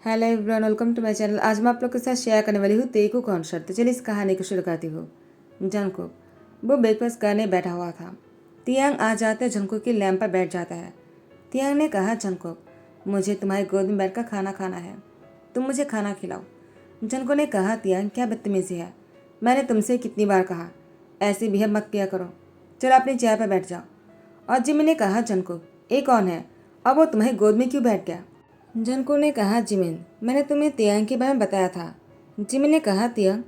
Hello everyone, welcome to my channel. आज मैं आप लोग के साथ शेयर करने वाली हूँ तेकू कॉन्सर्ट। तो चलिए इस कहानी को शुरू करती हूँ। जंगकुक वो ब्रेकफास्ट करने बैठा हुआ था। तियांग आ जाते हैं, जंगकुक की लैंप पर बैठ जाता है। तियांग ने कहा, जंगकुक मुझे तुम्हारी गोद में बैठकर खाना खाना है, तुम मुझे खाना खिलाओ। जंगकुक ने कहा, तियांग क्या बदतमीजी है, मैंने तुमसे कितनी बार कहा ऐसे बिहेव मत किया करो, चलो अपनी चेयर पर बैठ जाओ। और जिमी ने कहा, जंगकुक ये कौन है और वो तुम्हारी गोद में क्यों बैठ गया? जंको ने कहा, जिमिन मैंने तुम्हें तियांग के बारे में बताया था। जिमिन ने कहा, तियांग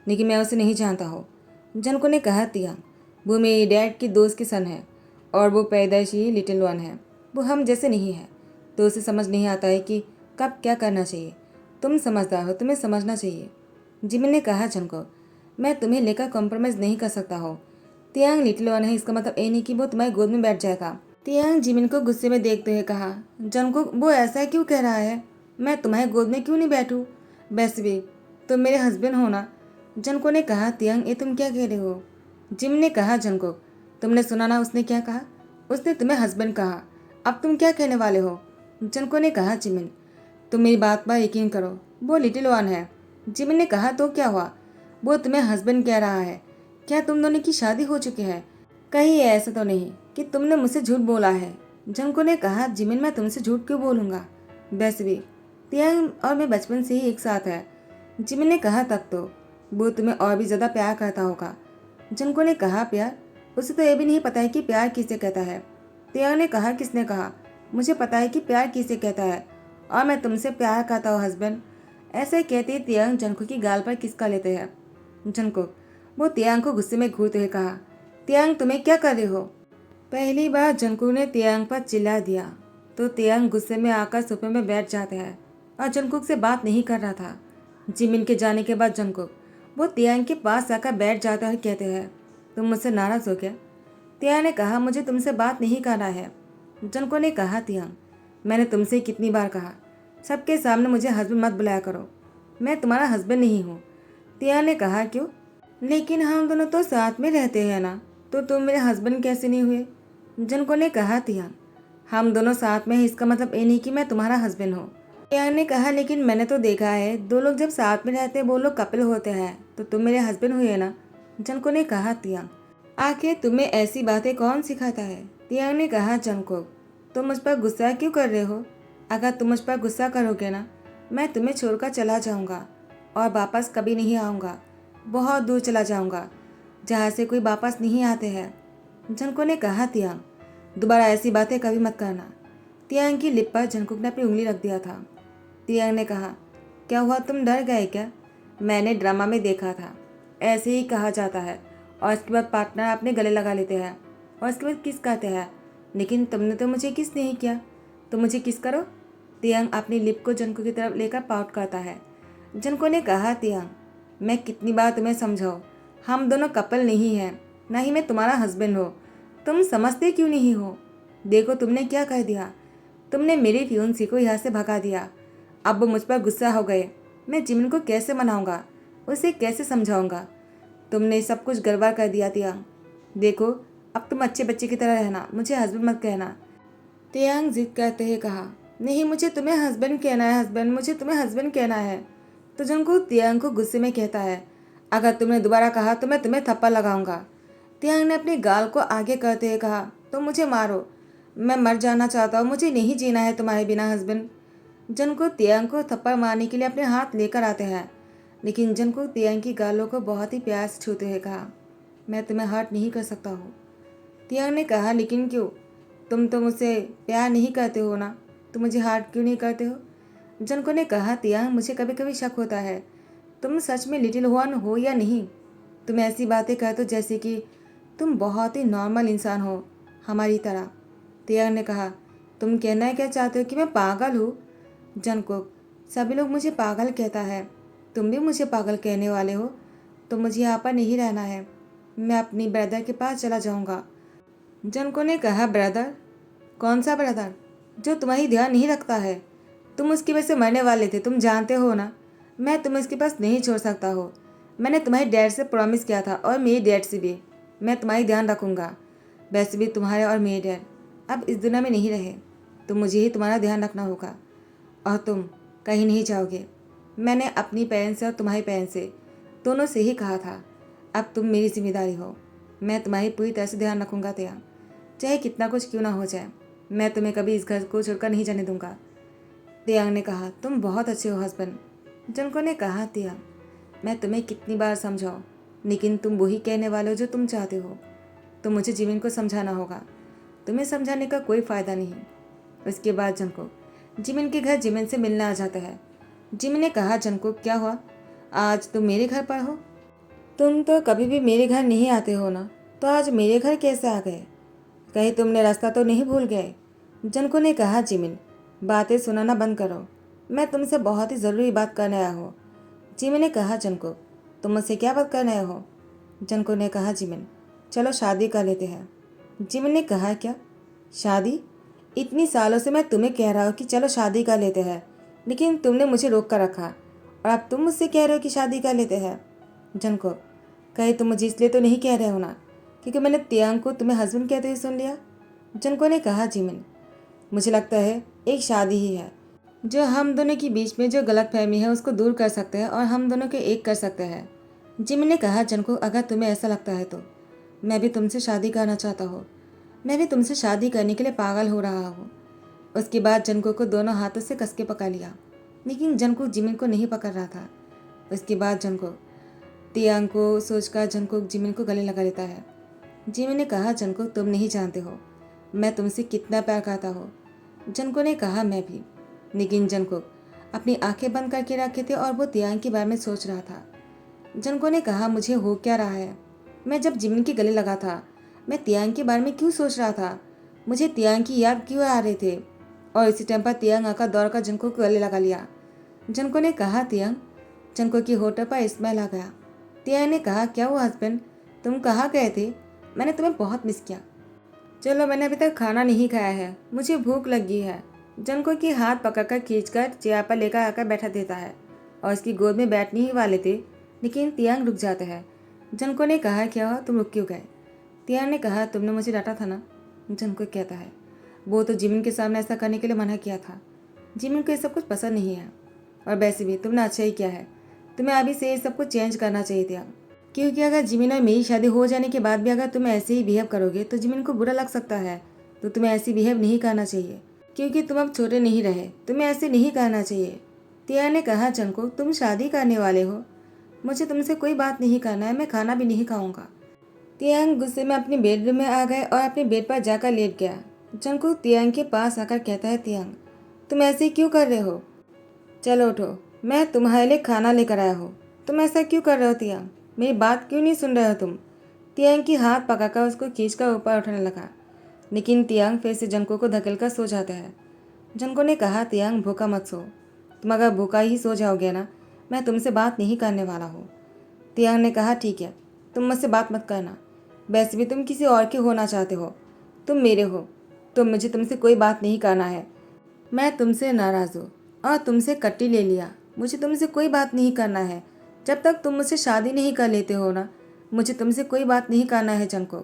लेकिन मैं उसे नहीं जानता हूँ। जंको ने कहा, तियांग वो मेरी डैड की दोस्त की सन है और वो पैदाइशी लिटिल वन है, वो हम जैसे नहीं है, तो उसे समझ नहीं आता है कि कब क्या करना चाहिए। तुम समझदार हो, तुम्हें समझना चाहिए। जिमिन ने कहा, जंको मैं तुम्हें लेकर कॉम्प्रोमाइज़ नहीं कर सकता हो। तियांग लिटिल वन है, इसका मतलब ये नहीं कि वो तुम्हारी गोद में बैठ जाएगा। तियांग जिमिन को गुस्से में देखते हुए कहा, जंगकुक वो ऐसा क्यों कह रहा है, मैं तुम्हारी गोद में क्यों नहीं बैठूं? वैसे भी तुम मेरे हस्बैंड हो ना। जंगकुक ने कहा, तियांग ये तुम क्या कह रहे हो? जिमिन ने कहा, जंगकुक तुमने सुना ना उसने क्या कहा, उसने तुम्हें हस्बैंड कहा, अब तुम क्या कहने वाले हो? जंगकुक ने कहा, जिमिन तुम मेरी बात पर यकीन करो, वो लिटिल वन है। जिमिन ने कहा, तो क्या हुआ, वो तुम्हें हस्बैंड कह रहा है, क्या तुम दोनों की शादी हो चुकी है? कहीं ऐसा तो नहीं कि तुमने मुझसे झूठ बोला है? जंको ने कहा, जिमिन मैं तुमसे झूठ क्यों बोलूँगा, वैसे भी तियांग और मैं बचपन से ही एक साथ है। जिमिन ने कहा, तब तो वो तुम्हें और भी ज़्यादा प्यार करता होगा। जंको ने कहा, प्यार? उसे तो ये भी नहीं पता है कि प्यार किसे कहता है। तियांग ने कहा, किसने कहा? मुझे पता है कि प्यार किसे कहता है और मैं तुमसे प्यार करता हूँ हस्बैंड। ऐसे कहते तियांग जंको की गाल पर किसका लेते हैं। जंको वो तियांग को गुस्से में घूरते हुए कहा, तियांग तुम्हें क्या कर रहे हो? पहली बार जंकुक ने तियांग पर चिल्ला दिया तो तियांग गुस्से में आकर सोफे में बैठ जाता है और जंकुक से बात नहीं कर रहा था। जिमिन के जाने के बाद जंकुक वो तियांग के पास आकर बैठ जाता है और कहते हैं, तुम मुझसे नाराज हो क्या? तियांग ने कहा, मुझे तुमसे बात नहीं करना है। जंकुक ने कहा, तियांग मैंने तुमसे कितनी बार कहा सबके सामने मुझे हस्बैंड मत बुलाया करो, मैं तुम्हारा हस्बैंड नहीं हूँ। तियांग ने कहा, क्यों? लेकिन हम दोनों तो साथ में रहते हैं ना, तो तुम मेरे हस्बैंड कैसे नहीं हुए? जनको ने कहा, तियांग हम दोनों साथ में हैं, इसका मतलब ये नहीं कि मैं तुम्हारा हस्बैंड हूँ। तियांग ने कहा, लेकिन मैंने तो देखा है दो लोग जब साथ में रहते हैं वो लोग कपल होते हैं, तो तुम मेरे हस्बैंड हुए ना। जनको ने कहा, तियांग आखिर तुम्हें ऐसी बातें कौन सिखाता है? तियांग ने कहा, जंको तुम मुझ पर गुस्सा क्यों कर रहे हो? अगर तुम मुझ पर गुस्सा करोगे ना, मैं तुम्हें छोड़कर चला जाऊंगा और वापस कभी नहीं आऊँगा, बहुत दूर चला जाऊंगा जहाँ से कोई वापस नहीं आते हैं। जंको ने कहा, तियांग दोबारा ऐसी बातें कभी मत करना। तियांग की लिप पर जंकुक ने अपनी उंगली रख दिया था। तियांग ने कहा, क्या हुआ, तुम डर गए क्या? मैंने ड्रामा में देखा था, ऐसे ही कहा जाता है और इसके बाद पार्टनर अपने गले लगा लेते हैं और इसके बाद किस कहते हैं, लेकिन तुमने तो मुझे किस नहीं किया, तो मुझे किस करो। तियांग अपनी लिप को जंको की तरफ लेकर पाउट करता है। जंको ने कहा, तियांग मैं कितनी बार तुम्हें समझाऊं, हम दोनों कपल नहीं हैं, ना ही मैं तुम्हारा हस्बैंड हो, तुम समझते क्यों नहीं हो? देखो तुमने क्या कह दिया, तुमने मेरी फियोंसी को यहाँ से भगा दिया, अब वो मुझ पर गुस्सा हो गए, मैं जिमिन को कैसे मनाऊंगा, उसे कैसे समझाऊंगा? तुमने सब कुछ गड़बड़ कर दिया तियांग। देखो अब तुम अच्छे बच्चे की तरह रहना, मुझे हस्बैंड मत कहना। तियांग जिद करते हुए कहा, नहीं मुझे तुम्हें हस्बैंड कहना है, हस्बैंड मुझे तुम्हें हस्बैंड कहना है। तो जंको तियांग को गुस्से में कहता है, अगर तुमने दोबारा कहा तो मैं तुम्हें थप्पड़ लगाऊंगा। तियांग ने अपनी गाल को आगे करते हुए कहा, तो मुझे मारो, मैं मर जाना चाहता हूँ, मुझे नहीं जीना है तुम्हारे बिना हस्बैंड। जंको तियांग को थप्पड़ मारने के लिए अपने हाथ लेकर आते हैं, लेकिन जंको तियांग की गालों को बहुत ही प्यार से छूते हुए कहा, मैं तुम्हें हर्ट नहीं कर सकता हूँ। तियांग ने कहा, लेकिन क्यों, तुम तो मुझसे प्यार नहीं करते हो ना, तो मुझे हार्ट क्यों नहीं करते हो? जनको ने कहा, तियांग मुझे कभी कभी शक होता है तुम सच में लिटिल हुआन हो या नहीं। तुम ऐसी बातें कहते हो जैसे कि तुम बहुत ही नॉर्मल इंसान हो, हमारी तरह। तियांग ने कहा, तुम कहना क्या चाहते हो कि मैं पागल हूँ? जनको सभी लोग मुझे पागल कहता है, तुम भी मुझे पागल कहने वाले हो, तो मुझे यहाँ पर नहीं रहना है, मैं अपनी ब्रदर के पास चला जाऊँगा। जनको ने कहा, ब्रदर? कौन सा ब्रदर जो तुम्हारी ध्यान नहीं रखता है? तुम उसकी वजह से मरने वाले थे, तुम जानते हो ना। मैं तुम्हें उसके पास नहीं छोड़ सकता हो, मैंने तुम्हारी डैड से प्रॉमिस किया था और मेरी डैड से भी, मैं तुम्हारी ध्यान रखूँगा। वैसे भी तुम्हारे और मेरे डैड अब इस दुनिया में नहीं रहे, तो मुझे ही तुम्हारा ध्यान रखना होगा। और तुम कहीं नहीं जाओगे। मैंने अपनी पेरेंट्स से और तुम्हारी पेरेंट्स से दोनों से ही कहा था, अब तुम मेरी जिम्मेदारी हो। मैं तुम्हारी पूरी तरह से ध्यान रखूंगा तियांग, चाहे कितना कुछ क्यों ना हो जाए। मैं तुम्हें कभी इस घर को छोड़कर नहीं जाने दूंगा। तियांग ने कहा, तुम बहुत अच्छे हो हस्बैंड। जनको ने कहा, तियांग मैं तुम्हें कितनी बार समझाऊं, लेकिन तुम वही कहने वाले हो जो तुम चाहते हो। तो मुझे जिमिन को समझाना होगा, तुम्हें समझाने का कोई फ़ायदा नहीं। उसके बाद जनको जिमिन के घर जिमिन से मिलने आ जाता है। जिमिन ने कहा, जनको क्या हुआ, आज तुम मेरे घर पर हो? तुम तो कभी भी मेरे घर नहीं आते हो ना, तो आज मेरे घर कैसे आ गए? कहीं तुमने रास्ता तो नहीं भूल गए? जनको ने कहा, जिमिन बातें सुनाना बंद करो, मैं तुमसे बहुत ही ज़रूरी बात करने आया हूँ। जिमिन ने कहा, जनको तुम मुझसे क्या बात करने आए हो? जनको ने कहा, जिमिन चलो शादी कर लेते हैं। जिमिन ने कहा, क्या शादी? इतनी सालों से मैं तुम्हें कह रहा हूँ कि चलो शादी कर लेते हैं, लेकिन तुमने मुझे रोक कर रखा, और अब तुम मुझसे कह रहे हो कि शादी कर लेते हैं। जनको, कहीं तुम मुझे इसलिए तो नहीं कह रहे हो ना क्योंकि मैंने तियांग को तुम्हें हस्बैंड कहते हुए सुन लिया? जनको ने कहा, जिमिन मुझे लगता है एक शादी ही है जो हम दोनों के बीच में जो गलतफहमी है उसको दूर कर सकते हैं और हम दोनों को एक कर सकते हैं। जिमिन ने कहा, जनको अगर तुम्हें ऐसा लगता है तो मैं भी तुमसे शादी करना चाहता हूँ। मैं भी तुमसे शादी करने के लिए पागल हो रहा हूँ। उसके बाद जनको को दोनों हाथों से कस के पकड़ लिया, लेकिन जनको जिमिन को नहीं पकड़ रहा था। उसके बाद जनको तियांग को सोचकर जनको जिमिन को गले लगा लेता है। जिमिन ने कहा, जनको तुम नहीं जानते हो मैं तुमसे कितना प्यार करता हूँ। जनको ने कहा, मैं भी। लेकिन जनको अपनी आंखें बंद करके रखे थे और वो तियांग के बारे में सोच रहा था। जनको ने कहा, मुझे हो क्या रहा है? मैं जब जिमिन के गले लगा था मैं तियांग के बारे में क्यों सोच रहा था? मुझे तियांग की याद क्यों आ रहे थे? और इसी टाइम पर तियांग आकर दौड़ कर जनको को गले लगा लिया। जनको ने कहा, तियांग। जनको की होठों पर स्माइल आ गया। तियांग ने कहा, क्या हुआ हस्बैंड, तुम कहाँ गए थे? मैंने तुम्हें बहुत मिस किया। चलो, मैंने अभी तक खाना नहीं खाया है, मुझे भूख लगी है। जनको की हाथ पकड़कर खींचकर चेयर पर लेकर आकर बैठा देता है और उसकी गोद में बैठने ही वाले थे, लेकिन तियांग रुक जाता है। जनको ने कहा, क्या हुआ, तुम रुक क्यों गए? तियांग ने कहा, तुमने मुझे डांटा था ना? जनको कहता है, वो तो जिमिन के सामने ऐसा करने के लिए मना किया था। जिमिन को ये सब कुछ पसंद नहीं है, और वैसे भी तुमने अच्छा ही किया है। तुम्हें अभी से ये सब कुछ चेंज करना चाहिए था, क्योंकि अगर जिमिन और मेरी शादी हो जाने के बाद भी अगर तुम ऐसे ही बिहेव करोगे तो जिमिन को बुरा लग सकता है। तो तुम्हें ऐसे बिहेव नहीं करना चाहिए, क्योंकि तुम अब छोटे नहीं रहे, तुम्हें ऐसे नहीं करना चाहिए। तियांग ने कहा, जनको तुम शादी करने वाले हो, मुझे तुमसे कोई बात नहीं करना है, मैं खाना भी नहीं खाऊंगा। तियांग गुस्से में अपने बेडरूम में आ गए और अपने बेड पर जाकर लेट गया। जंकुक तियांग के पास आकर कहता है, तियांग तुम ऐसे क्यों कर रहे हो? चलो उठो, मैं तुम्हारे लिए खाना लेकर आया हूँ। तुम ऐसा क्यों कर रहे हो तियांग? मेरी बात क्यों नहीं सुन रहे हो तुम? तियांग की हाथ पकड़कर उसको खींचकर ऊपर उठाने लगा, लेकिन तियांग फिर से जंको को धकेलकर सो जाता है। जंको ने कहा, तियांग भूखा मत सो, तुम अगर भूखा ही सो जाओगे ना मैं तुमसे बात नहीं करने वाला हूँ। तियांग ने कहा, ठीक है, तुम मुझसे बात मत करना, वैसे भी तुम किसी और के होना चाहते हो, तुम मेरे हो, तो मुझे तुमसे कोई बात नहीं करना है। मैं तुमसे नाराज़ हूँ और तुमसे कट्टी ले लिया, मुझे तुमसे कोई बात नहीं करना है। जब तक तुम मुझसे शादी नहीं कर लेते हो ना मुझे तुमसे कोई बात नहीं करना है। जनको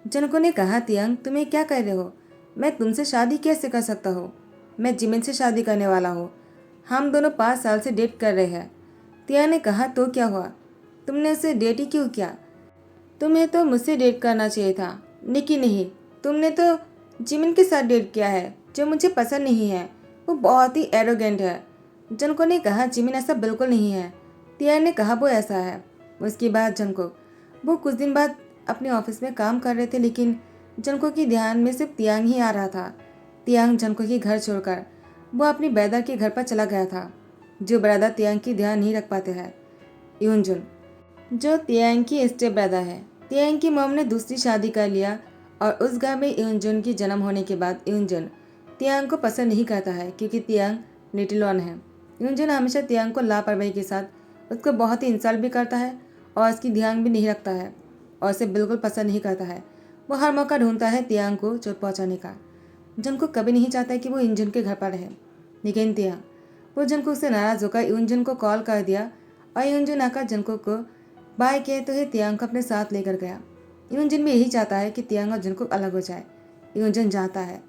जनको ने कहा, तियांग तुम्हें क्या कह रहे हो? मैं तुमसे शादी कैसे कर सकता हूँ? मैं जिमिन से शादी करने वाला हूँ, हम दोनों 5 साल से डेट कर रहे हैं। तियांग ने कहा, तो क्या हुआ, तुमने उसे डेट ही क्यों किया? तुम्हें तो मुझसे डेट करना चाहिए था, लेकिन नहीं, तुमने तो जिमिन के साथ डेट किया है जो मुझे पसंद नहीं है, वो बहुत ही एरोगेंट है। जनको ने कहा, जिमिन ऐसा बिल्कुल नहीं है। तियांग ने कहा, वो ऐसा है। उसके बाद जनको वो कुछ दिन बाद अपने ऑफिस में काम कर रहे थे, लेकिन जनको की ध्यान में सिर्फ तियांग ही आ रहा था। तियांग जनको के घर छोड़कर वो अपनी ब्रदर के घर पर चला गया था, जो ब्रदर तियांग की ध्यान नहीं रख पाते हैं। यूनजुन जो तियांग की स्टेप ब्रदर है। तियांग की मॉम ने दूसरी शादी कर लिया और उस घर में यूनजुन की जन्म होने के बाद यूनजुन तियांग को पसंद नहीं करता है, क्योंकि तियांग लिटिल वन है। यूनजुन हमेशा तियांग को लापरवाही के साथ उसको बहुत ही इंसल्ट भी करता है और उसकी ध्यान भी नहीं रखता है और उसे बिल्कुल पसंद नहीं करता है। वो हर मौका ढूंढता है तियांग को चोट पहुंचाने का। जंको कभी नहीं चाहता कि वो यूनजुन के घर पर रहे, लेकिन तियांग वो जंको से नाराज होकर यूनजुन को कॉल कर दिया और यूनजुन आकर जंको को बाय कहते हुए तियांग को अपने साथ लेकर गया। यूनजुन भी यही चाहता है कि तियांग और जंकुक अलग हो जाए। यूनजुन चाहता है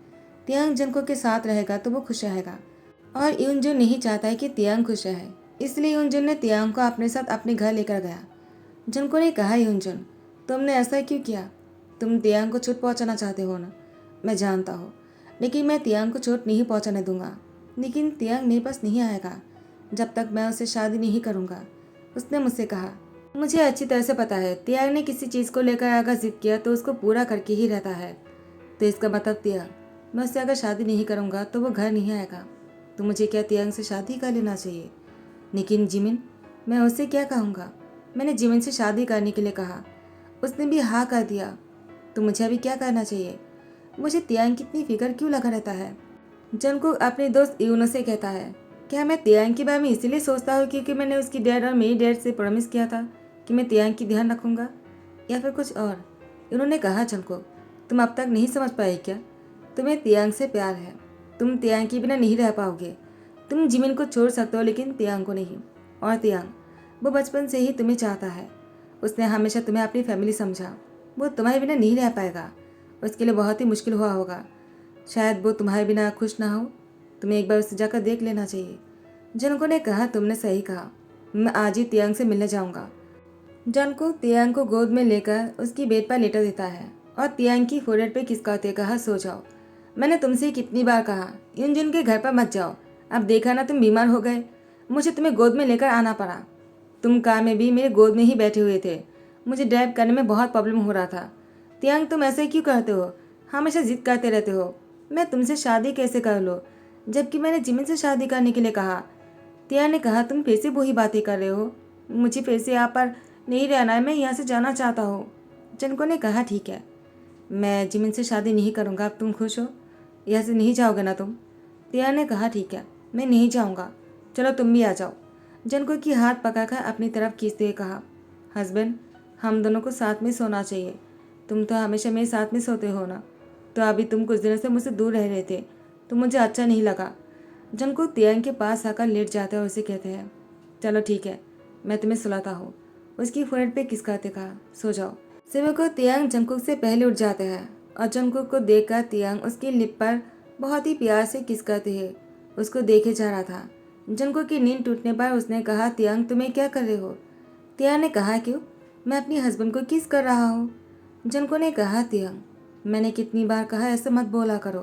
तियांग जंकुक के साथ रहेगा तो वो खुश रहेगा। और यूनजुन नहीं चाहता है कि तियांग खुश रहे, इसलिए यूनजुन ने तियांग को अपने साथ अपने घर लेकर गया। जनको ने कहा, यूनजुन तुमने ऐसा क्यों किया? तुम तियांग को चोट पहुंचाना चाहते हो ना? मैं जानता हूँ, लेकिन मैं तियांग को चोट नहीं पहुंचाने दूंगा। लेकिन तियांग मेरे पास नहीं आएगा जब तक मैं उससे शादी नहीं करूँगा, उसने मुझसे कहा। मुझे अच्छी तरह से पता है तियांग ने किसी चीज़ को लेकर अगर जिद किया तो उसको पूरा करके ही रहता है। तो इसका मतलब तियांग, मैं उससे अगर शादी नहीं करूँगा तो वो घर नहीं आएगा। तो मुझे क्या तियांग से शादी कर लेना चाहिए? लेकिन जिमिन, मैं उससे क्या कहूँगा? मैंने जिमिन से शादी करने के लिए कहा, उसने भी हाँ कर दिया। तो मुझे अभी क्या करना चाहिए? मुझे तियांग की इतनी फिक्र क्यों लगा रहता है? जंगकुक अपने दोस्त यूनो से कहता है, क्या मैं तियांग के बारे में इसीलिए सोचता हूँ क्योंकि मैंने उसकी डैड और मेरी डैड से प्रॉमिस किया था कि मैं तियांग की ध्यान रखूंगा, या फिर कुछ और? उन्होंने कहा, जंगकुक तुम अब तक नहीं समझ पाए क्या? तुम्हें तियांग से प्यार है। तुम तियांग के बिना नहीं रह पाओगे। तुम जिमिन को छोड़ सकते हो लेकिन तियांग को नहीं। और तियांग, वो बचपन से ही तुम्हें चाहता है। उसने हमेशा तुम्हें अपनी फैमिली समझा। वो तुम्हारे बिना नहीं रह पाएगा। उसके लिए बहुत ही मुश्किल हुआ होगा। शायद वो तुम्हारे बिना खुश ना हो। तुम्हें एक बार उससे जाकर देख लेना चाहिए। जनको ने कहा, तुमने सही कहा, मैं आज ही तियांग से मिलने जाऊंगा। जनको तियांग को गोद में लेकर उसकी बेड पर लेटा देता है और तियांग की फोrehead पे किसकाते कहा, सो जाओ। मैंने तुमसे कितनी बार कहा यूनजुन के घर पर मत जाओ। अब देखा ना, तुम बीमार हो गए, मुझे तुम्हें गोद में लेकर आना पड़ा। तुम कार में भी मेरे गोद में ही बैठे हुए थे। मुझे ड्राइव करने में बहुत प्रॉब्लम हो रहा था। तियांग, तुम ऐसे क्यों करते हो? हमेशा जिद करते रहते हो। मैं तुमसे शादी कैसे कर लूँ जबकि मैंने जिमिन से शादी करने के लिए कहा? तियांग ने कहा, तुम फिर से वही बातें कर रहे हो। मुझे फिर से यहाँ पर नहीं रहना है, मैं यहाँ से जाना चाहता हूँ। जनको ने कहा, ठीक है, मैं जिमिन से शादी नहीं करूँगा। अब तुम खुश हो? यहाँ से नहीं जाओगे ना तुम? तियांग ने कहा, ठीक है, मैं नहीं जाऊँगा, चलो तुम भी आ जाओ। जनको की हाथ पकड़कर अपनी तरफ खींचते हुए कहा, हस्बैंड, हम दोनों को साथ में सोना चाहिए। तुम तो हमेशा मेरे साथ में सोते हो ना। तो अभी तुम कुछ दिनों से मुझसे दूर रह रहे थे तो मुझे अच्छा नहीं लगा। जनको तियांग के पास आकर लेट जाते हैं और उसे कहते हैं, चलो ठीक है, मैं तुम्हें सुलाता हूँ। उसकी फोrehead पे किसकाते कहा, सो जाओ। सुबह को तियांग जंकुक से पहले उठ जाते हैं और जंकुक को देखकर तियांग उसकी लिप पर बहुत ही प्यार से किसकाते हैं उसको देखे जा रहा था। जंकुक की नींद टूटने पर उसने कहा, तियांग तुम्हें क्या कर रहे हो? तियांग ने कहा, क्यों? मैं अपनी हस्बैंड को किस कर रहा हूँ। जंको ने कहा, तियांग, मैंने कितनी बार कहा ऐसे मत बोला करो।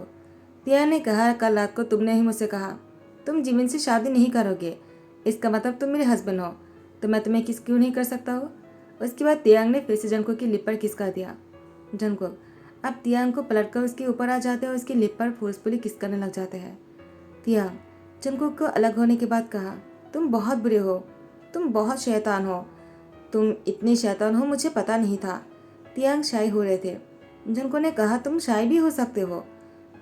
तियांग ने कहा, कल रात को तुमने ही मुझसे कहा तुम जिमिन से शादी नहीं करोगे, इसका मतलब तुम मेरे हस्बैंड हो, तो मैं तुम्हें किस क्यों नहीं कर सकता हो? उसके बाद तियांग ने फिर से जंको की लिप पर किस कर दिया। जंको अब तियांग को पलटकर उसके ऊपर आ जाते हैं और उसकी लिप पर फोर्सफुली किस करने लग जाते हैं। तियांग जंको को अलग होने के बाद कहा, तुम बहुत बुरे हो, तुम बहुत शैतान हो, तुम इतनी शैतान हो मुझे पता नहीं था। तियांग शाय हो रहे थे। जंको ने कहा, तुम शाय भी हो सकते हो।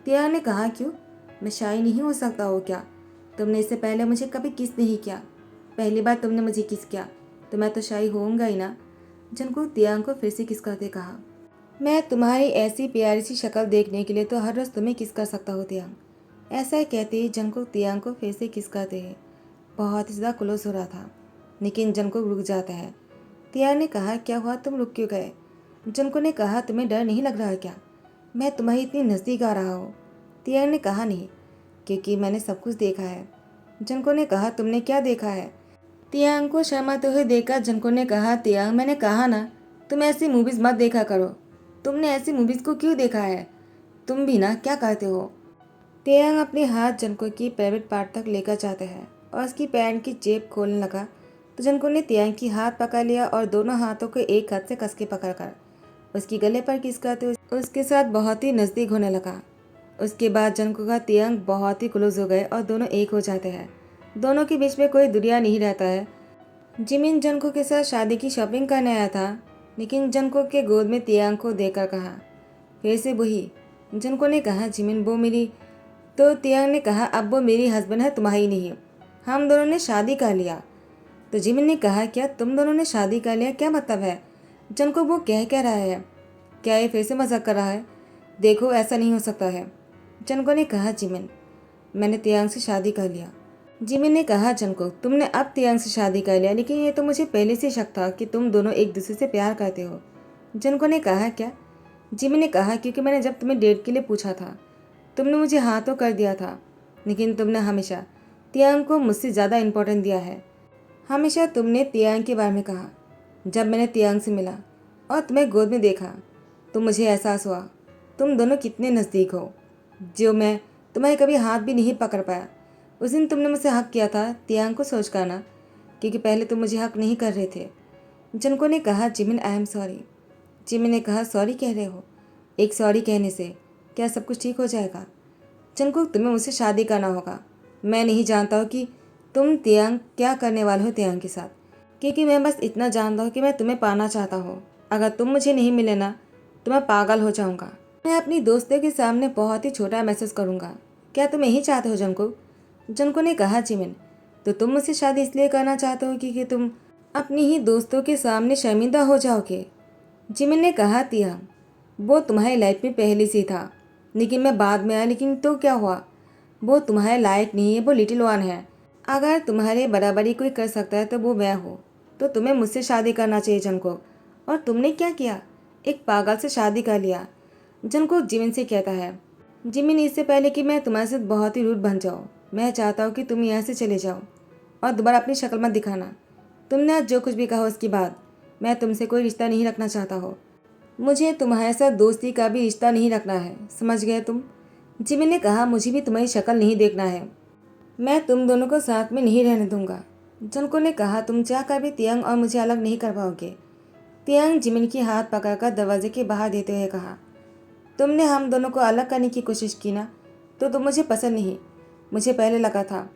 तियांग ने कहा, क्यों? मैं शाय नहीं हो सकता हो क्या? तुमने इससे पहले मुझे कभी किस नहीं किया, पहली बार तुमने मुझे किस किया तो मैं तो शाय होऊंगा ही ना। जंको तियांग को फिर से किस करते कहा, मैं तुम्हारी ऐसी प्यारी सी शक्ल देखने के लिए तो हर रोज़ तुम्हें किस कर सकता हो तियांग। ऐसा कहते ही जंको तियांग को फिर से किस करते हैं। बहुत ही ज़्यादा क्लोज हो रहा था, लेकिन जंको रुक जाता है। तियांग ने कहा, क्या हुआ, तुम रुक क्यों गए? जंको ने कहा, तुम्हें डर नहीं लग रहा है क्या? मैं तुम्हारी इतनी नज़दीक आ रहा हूँ। तियांग ने कहा, नहीं, क्योंकि मैंने सब कुछ देखा है। जंको ने कहा, तुमने क्या देखा है? तियांग को शर्माते हुए देखा जंको ने कहा, तियांग, मैंने कहा ना तुम ऐसी मूवीज़ मत देखा करो। तुमने ऐसी मूवीज़ को क्यों देखा है? तुम भी ना क्या करते हो? तियांग अपने हाथ जंको की प्राइवेट पार्ट तक लेकर जाते हैं और उसकी पैंट की जेब खोलने लगा तो जंको ने तियांग की हाथ पकड़ लिया और दोनों हाथों को एक हाथ से कस के पकड़कर उसकी गले पर किस करते उसके साथ बहुत ही नज़दीक होने लगा। उसके बाद जंको का तियांग बहुत ही क्लोज हो गए और दोनों एक हो जाते हैं। दोनों के बीच में कोई दुनिया नहीं रहता है। जिमिन जंको के साथ शादी की शॉपिंग करने आया था, लेकिन जंको के गोद में तियांग को देखकर कहा, फिर से वही। जंको ने कहा, जिमिन वो मेरी, तो तियांग ने कहा, अब वो मेरी हस्बैंड है, तुम्हारी नहीं। हम दोनों ने शादी कर लिया। तो जिमिन ने कहा, क्या तुम दोनों ने शादी कर लिया, क्या मतलब है? जंको वो कह रहा है? क्या ये फिर से मजाक कर रहा है? देखो ऐसा नहीं हो सकता है। जंको ने कहा, जिमिन, मैंने तियांग से शादी कर लिया। जिमिन ने कहा, जंको तुमने अब तियांग से शादी कर लिया, लेकिन ये तो मुझे पहले से शक था कि तुम दोनों एक दूसरे से प्यार करते हो। जंको ने कहा, क्या? जिमिन ने कहा, क्योंकि मैंने जब तुम्हें डेट के लिए पूछा था तुमने मुझे हाँ तो कर दिया था, लेकिन तुमने हमेशा तियांग को मुझसे ज़्यादा इम्पोर्टेंस दिया है। हमेशा तुमने तियांग के बारे में कहा। जब मैंने तियांग से मिला और तुम्हें गोद में देखा तो मुझे एहसास हुआ तुम दोनों कितने नज़दीक हो, जो मैं तुम्हारे कभी हाथ भी नहीं पकड़ पाया। उस दिन तुमने मुझसे हक किया था तियांग को सोच कर ना, क्योंकि पहले तुम मुझे हक नहीं कर रहे थे। जनको ने कहा Jimin I am sorry. Jimin ने कहा सॉरी कह रहे हो? एक सॉरी कहने से क्या सब कुछ ठीक हो जाएगा? जनको तुम्हें मुझसे शादी करना होगा। मैं नहीं जानता हूँ कि तुम तियांग क्या करने वाले हो तियांग के साथ, क्योंकि मैं बस इतना जानता हूँ कि मैं तुम्हें पाना चाहता हूँ। अगर तुम मुझे नहीं मिले ना तो मैं पागल हो जाऊँगा। मैं अपनी दोस्तों के सामने बहुत ही छोटा महसूस करूँगा। क्या तुम यही चाहते हो जनको? जनको ने कहा जिमिन, तो तुम मुझसे शादी इसलिए करना चाहते हो क्योंकि तुम अपनी ही दोस्तों के सामने शर्मिंदा हो जाओगे? जिमिन ने कहा तियांग, वो तुम्हारी लाइफ में पहले से था, लेकिन मैं बाद में आया। लेकिन तो क्या हुआ? वो तुम्हारे लायक नहीं है, वो लिटिल वन है। अगर तुम्हारे बराबरी कोई कर सकता है तो वो मैं हो। तो तुम्हें मुझसे शादी करना चाहिए जनको। और तुमने क्या किया? एक पागल से शादी कर लिया। जनको जिमिन से कहता है, जिमिन इससे पहले कि मैं तुम्हारे साथ बहुत ही रूड बन जाऊँ, मैं चाहता हूँ कि तुम यहाँ से चले जाओ और दोबारा अपनी शक्ल मत दिखाना। तुमने आज जो कुछ भी कहा उसके बाद मैं तुमसे कोई रिश्ता नहीं रखना चाहता हो। मुझे तुम्हारे साथ दोस्ती का भी रिश्ता नहीं रखना है, समझ गए तुम? जिमिन ने कहा, मुझे भी तुम्हारी शक्ल नहीं देखना है। मैं तुम दोनों को साथ में नहीं रहने दूंगा। जनको ने कहा, तुम चाहकर भी तियांग और मुझे अलग नहीं कर पाओगे। तियांग जिमिन की हाथ पकड़कर दरवाजे के बाहर देते हुए कहा, तुमने हम दोनों को अलग करने की कोशिश की ना, तो तुम मुझे पसंद नहीं। मुझे पहले लगा था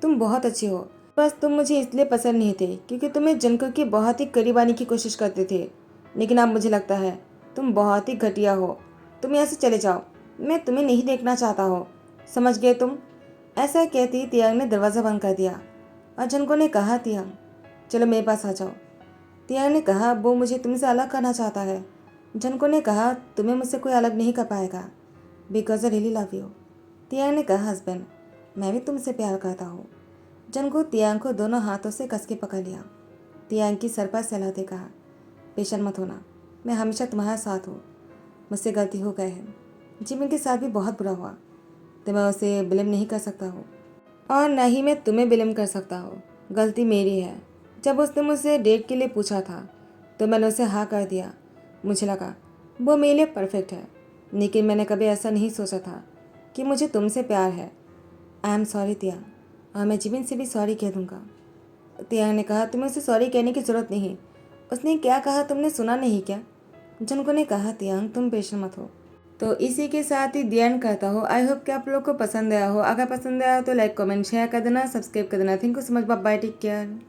तुम बहुत अच्छे हो, बस तुम मुझे इसलिए पसंद नहीं थे क्योंकि तुम्हें जनको के बहुत ही करीब आने की कोशिश करते थे। लेकिन अब मुझे लगता है तुम बहुत ही घटिया हो। तुम यहाँ से चले जाओ, मैं तुम्हें नहीं देखना चाहता हो, समझ गए तुम? ऐसा कहते ही तियांग ने दरवाज़ा बंद कर दिया और जनको ने कहा, तियांग चलो मेरे पास आ जाओ। तियांग ने कहा, वो मुझे तुमसे अलग करना चाहता है। जनको ने कहा, तुम्हें मुझसे कोई अलग नहीं कर पाएगा, because I really love you. तियांग ने कहा, हस्बैंड मैं भी तुमसे प्यार करता हूँ। जनको तियांग को दोनों हाथों से कस के पकड़ लिया। तियांग की सर पर सहलाते कहा, पेशेंट मत होना, मैं हमेशा तुम्हारा साथ हूँ। मुझसे गलती हो गई है, जिमिन के साथ भी बहुत बुरा हुआ, तो मैं उसे ब्लेम नहीं कर सकता हूँ और न ही मैं तुम्हें ब्लेम कर सकता हूँ। गलती मेरी है। जब उसने मुझसे डेट के लिए पूछा था तो मैंने उसे हाँ कर दिया। मुझे लगा वो मेरे लिए परफेक्ट है, लेकिन मैंने कभी ऐसा नहीं सोचा था कि मुझे तुमसे प्यार है। आई एम सॉरी तियांग, और मैं जिमिन से भी सॉरी कह दूँगा। तियांग ने कहा, तुम्हें उसे सॉरी कहने की ज़रूरत नहीं। उसने क्या कहा तुमने सुना नहीं क्या? जनको ने कहा, तियांग तुम पेशेंट मत हो। तो इसी के साथ ही दी एंड करता हूँ। आई होप कि आप लोग को पसंद आया हो। अगर पसंद आया तो लाइक कमेंट शेयर कर देना, सब्सक्राइब कर देना। Thank you so much, bye bye, take care.